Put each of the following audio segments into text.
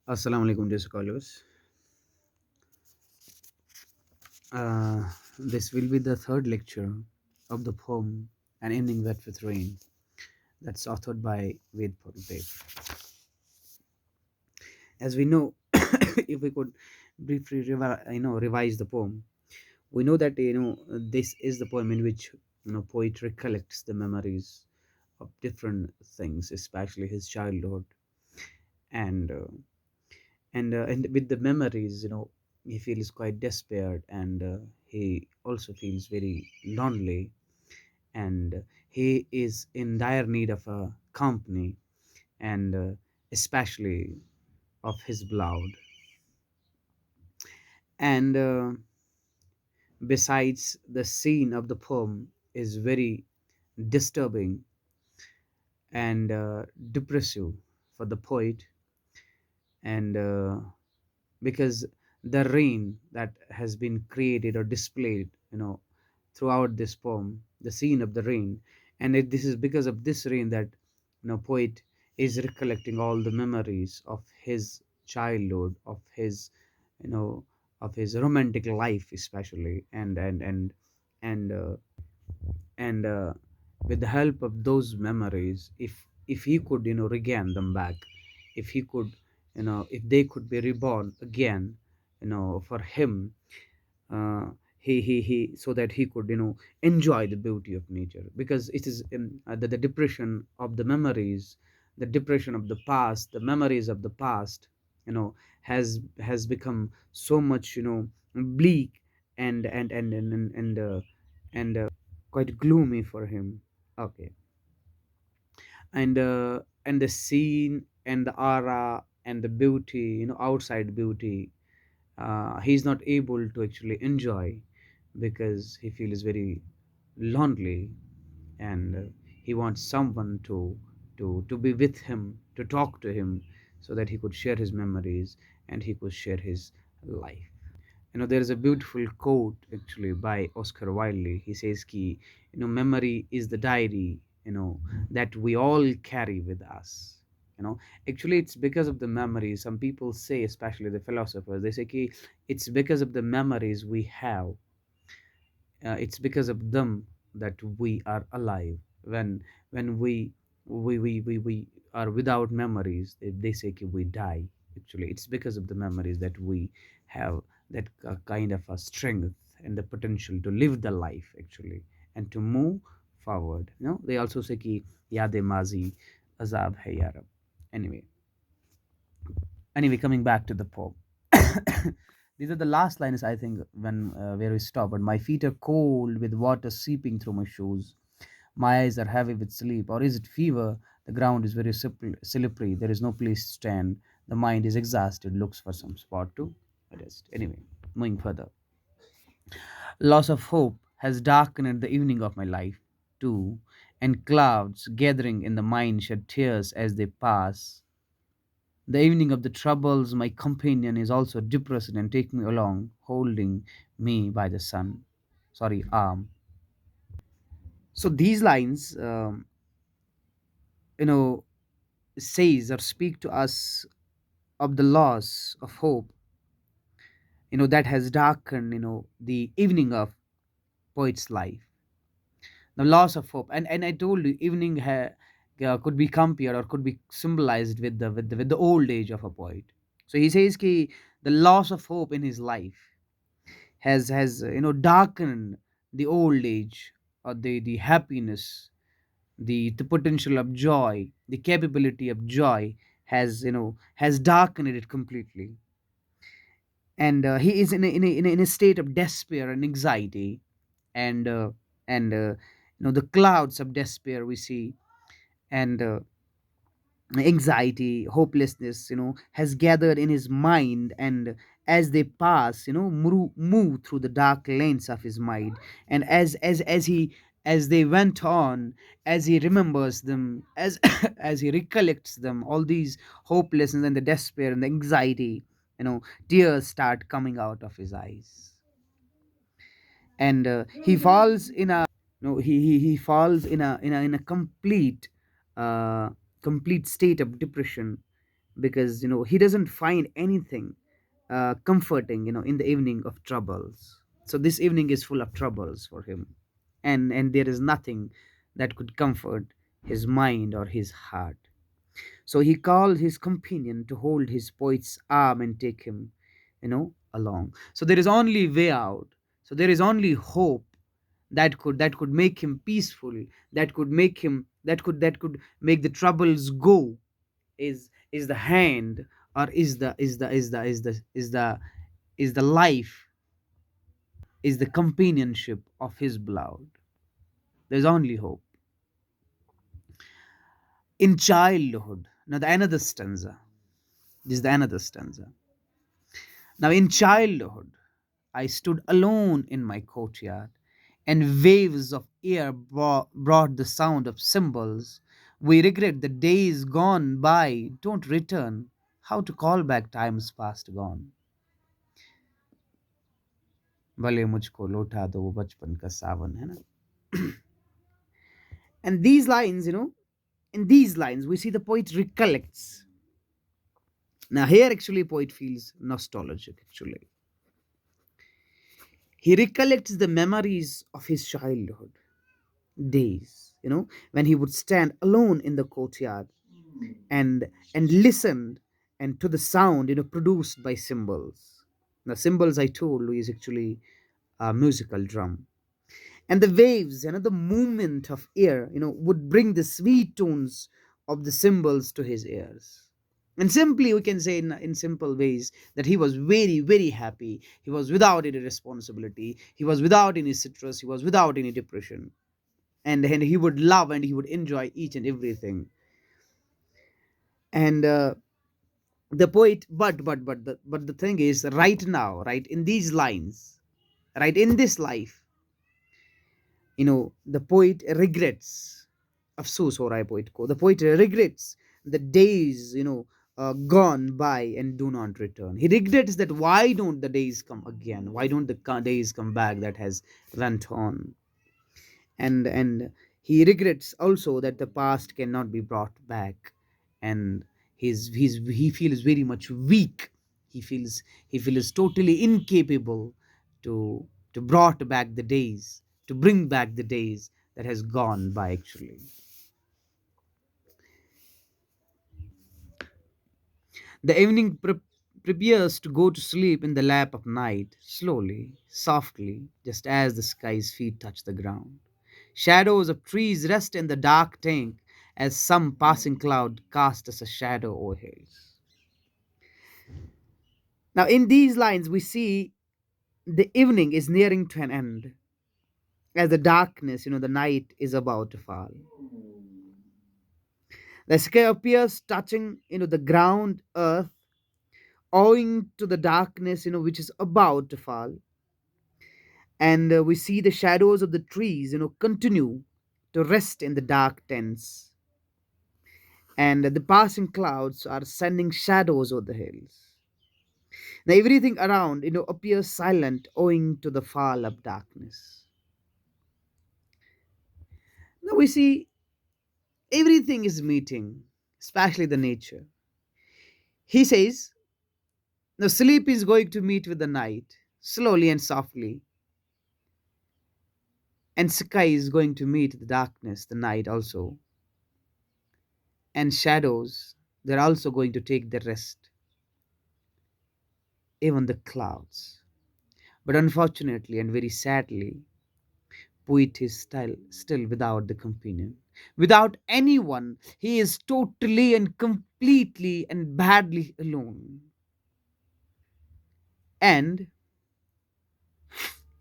Assalamu alaikum, dear scholars. This will be the third lecture of the poem An Evening Wet with Rain, that's authored by Ved Pal Deep. As we know, if we could briefly revise the poem, we know that this is the poem in which poet recollects the memories of different things, especially his childhood, and and with the memories, he feels quite despaired, and he also feels very lonely, and he is in dire need of a company, and especially of his beloved. And besides, the scene of the poem is very disturbing and depressive for the poet, and because the rain that has been created or displayed throughout this poem, the scene of the rain, and this is because of this rain that poet is recollecting all the memories of his childhood, of his you know of his romantic life especially, and with the help of those memories, if he could regain them back, if he could, if they could be reborn again, for him, uh, he so that he could enjoy the beauty of nature, because it is the depression of the memories, the depression of the past, the memories of the past, has become so much bleak, and quite gloomy for him. Okay. And the scene and the aura and the beauty, outside beauty, he's not able to actually enjoy, because he feels very lonely, and he wants someone to be with him, to talk to him, so that he could share his memories and he could share his life. There is a beautiful quote actually by Oscar Wilde. He says ki, memory is the diary, that we all carry with us. Actually, it's because of the memories. Some people say, especially the philosophers, they say ki, it's because of the memories we have, it's because of them that we are alive. When when we we we, we are without memories, they say ki we die. Actually, it's because of the memories that we have, that kind of a strength and the potential to live the life actually, and to move forward. They also say ki yaad mazi azab hai yarab. Anyway anyway coming back to the poem. These are the last lines, I think, when where we stop. But my feet are cold with water seeping through my shoes. My eyes are heavy with sleep. Or is it fever? The ground is very slippery. There is no place to stand. The mind is exhausted, looks for some spot to rest. Anyway, moving further. Loss of hope has darkened the evening of my life, too, and clouds gathering in the mind shed tears as they pass. The evening of the troubles, my companion is also depressed and take me along, holding me by the sun. Sorry, arm. So these lines, you know, says or speak to us of the loss of hope, that has darkened, the evening of poet's life. The loss of hope, and I told you, evening could be compared or could be symbolized with the old age of a poet. So he says ki the loss of hope in his life has darkened the old age, or the happiness, the potential of joy, the capability of joy has darkened it completely. And he is in a state of despair and anxiety, and the clouds of despair we see, and anxiety, hopelessness, has gathered in his mind, and as they pass, move through the dark lanes of his mind, and as they went on, as he remembers them, as as he recollects them, all these hopelessness and the despair and the anxiety, tears start coming out of his eyes, and he falls in a no he falls in a complete uh, complete state of depression, because he doesn't find anything comforting in the evening of troubles. So this evening is full of troubles for him, and there is nothing that could comfort his mind or his heart. So he called his companion to hold his poet's arm and take him along. So there is only way out. So there is only hope that could make him peaceful, that could make the troubles go, is the hand, or is the life, is the companionship of his blood. There's only hope. In childhood, now the another stanza. This is the another stanza. Now in childhood, I stood alone in my courtyard, and waves of air brought the sound of cymbals. We regret the days gone by don't return. How to call back times past gone? भले मुझको लौटा दो वो बचपन का सावन, है ना? And these lines, in these lines, we see the poet recollects. Now, here actually, poet feels nostalgic. Actually, he recollects the memories of his childhood days. When he would stand alone in the courtyard and listen and to the sound produced by cymbals. Now, cymbals, I told you, is actually a musical drum, and the waves, the movement of air, would bring the sweet tones of the cymbals to his ears. And simply we can say in simple ways that he was very, very happy. He was without any responsibility, he was without any stress, he was without any depression, and he would love and he would enjoy each and everything. And the poet, but the thing is, right now, right in these lines, right in this life, the poet regrets, अफसोस हो रहा है poet को, the poet regrets the days gone by and do not return. He regrets that why don't the days come again, why don't the days come back that has went on. And he regrets also that the past cannot be brought back, and he feels very much weak. He feels totally incapable to brought back the days, to bring back the days that has gone by actually. The evening prepares to go to sleep in the lap of night, slowly, softly, just as the sky's feet touch the ground. Shadows of trees rest in the dark tank as some passing cloud casts a shadow over hills. Now, in these lines, we see the evening is nearing to an end, as the darkness, the night is about to fall. The sky appears touching, the ground, earth, owing to the darkness, which is about to fall. And we see the shadows of the trees, continue to rest in the dark tents. And the passing clouds are sending shadows over the hills. Now everything around, appears silent owing to the fall of darkness. Now we see everything is meeting, especially the nature. He says, now sleep is going to meet with the night, slowly and softly, and sky is going to meet the darkness, the night also, and shadows, they're also going to take their rest, even the clouds. But unfortunately and very sadly, poet is still without the companion, without anyone. He is totally and completely and badly alone. And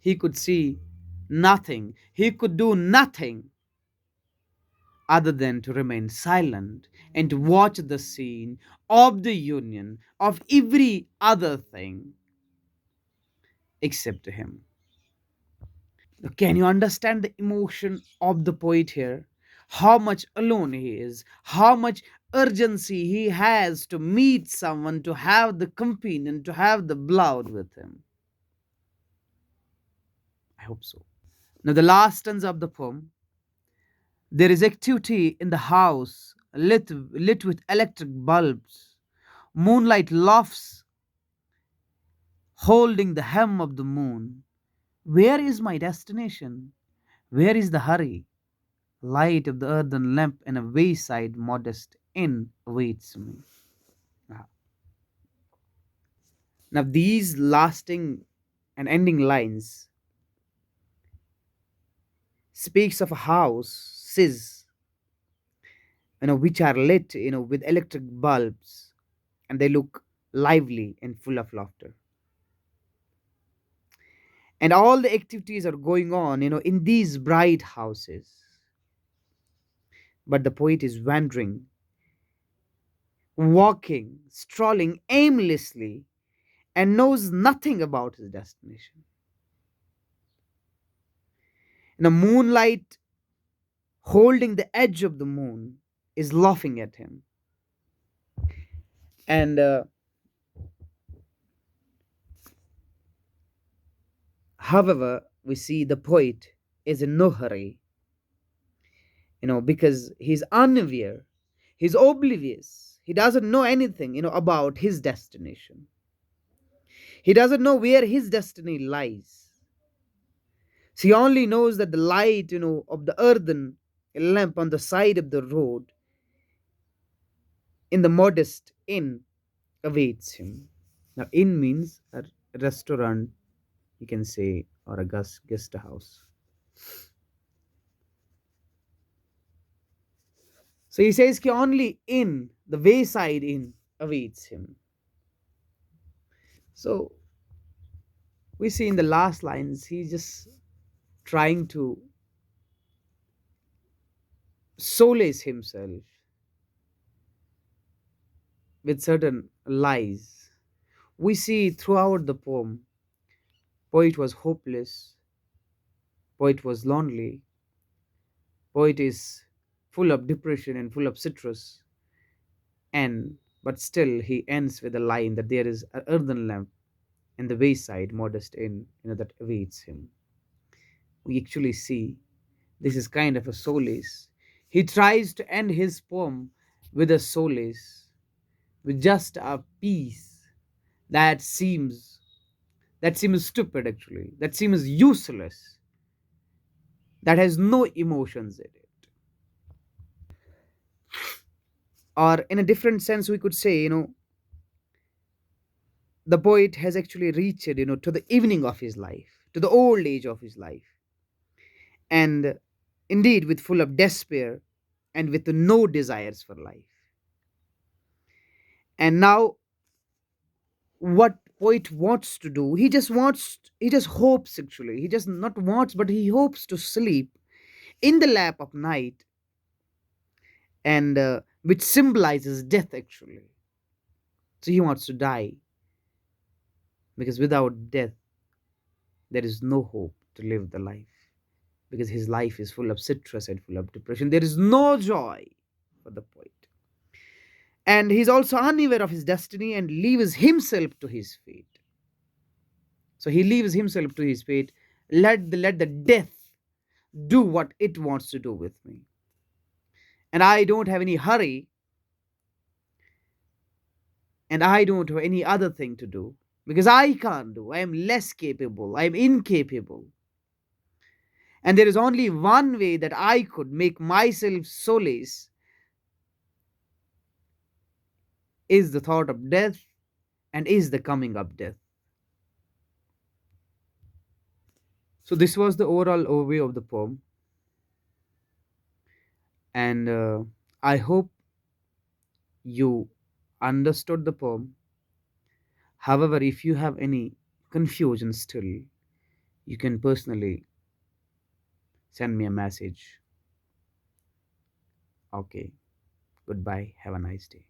he could see nothing, he could do nothing other than to remain silent and to watch the scene of the union of every other thing except him. Can you understand the emotion of the poet here? How much alone he is, how much urgency he has to meet someone, to have the companion, to have the blood with him. I hope so. Now, the last stanza of the poem. There is activity in the house, lit with electric bulbs. Moonlight laughs, holding the hem of the moon. Where is my destination? Where is the hurry? Light of the earthen lamp in a wayside modest inn awaits me. Ah. Now these lasting and ending lines speaks of a house, says, which are lit, with electric bulbs, and they look lively and full of laughter. And all the activities are going on, in these bright houses. But the poet is wandering, walking, strolling aimlessly, and knows nothing about his destination. Moonlight, holding the edge of the moon, is laughing at him. And however, we see the poet is in no hurry, because he's unaware, he's oblivious, he doesn't know anything, about his destination. He doesn't know where his destiny lies. So he only knows that the light, of the earthen lamp on the side of the road in the modest inn awaits him. Now, inn means a restaurant, you can say, or a guest house. So he says, ki only inn, the wayside inn, awaits him. So we see in the last lines, he's just trying to solace himself with certain lies. We see throughout the poem, poet was hopeless, poet was lonely, poet is full of depression and full of citrus, and but still he ends with a line that there is an earthen lamp in the wayside modest inn, that awaits him. We actually see this is kind of a solace. He tries to end his poem with a solace, with just a peace that seems that seems stupid actually, that seems useless, that has no emotions in it. Or in a different sense, we could say, the poet has actually reached, to the evening of his life, to the old age of his life, and indeed with full of despair and with no desires for life. And now what poet wants to do, he just hopes actually, he just not wants but he hopes to sleep in the lap of night, and which symbolizes death actually. So he wants to die, because without death there is no hope to live the life, because his life is full of citrus and full of depression. There is no joy for the poet, and he's also unaware of his destiny and leaves himself to his fate. So he leaves himself to his fate. Let the death do what it wants to do with me, and I don't have any hurry, and I don't have any other thing to do, because I can't do, I am less capable, I am incapable. And there is only one way that I could make myself solace, is the thought of death, and is the coming of death. So this was the overall overview of the poem, and I hope you understood the poem. However, if you have any confusion still, you can personally send me a message. Okay, goodbye, have a nice day.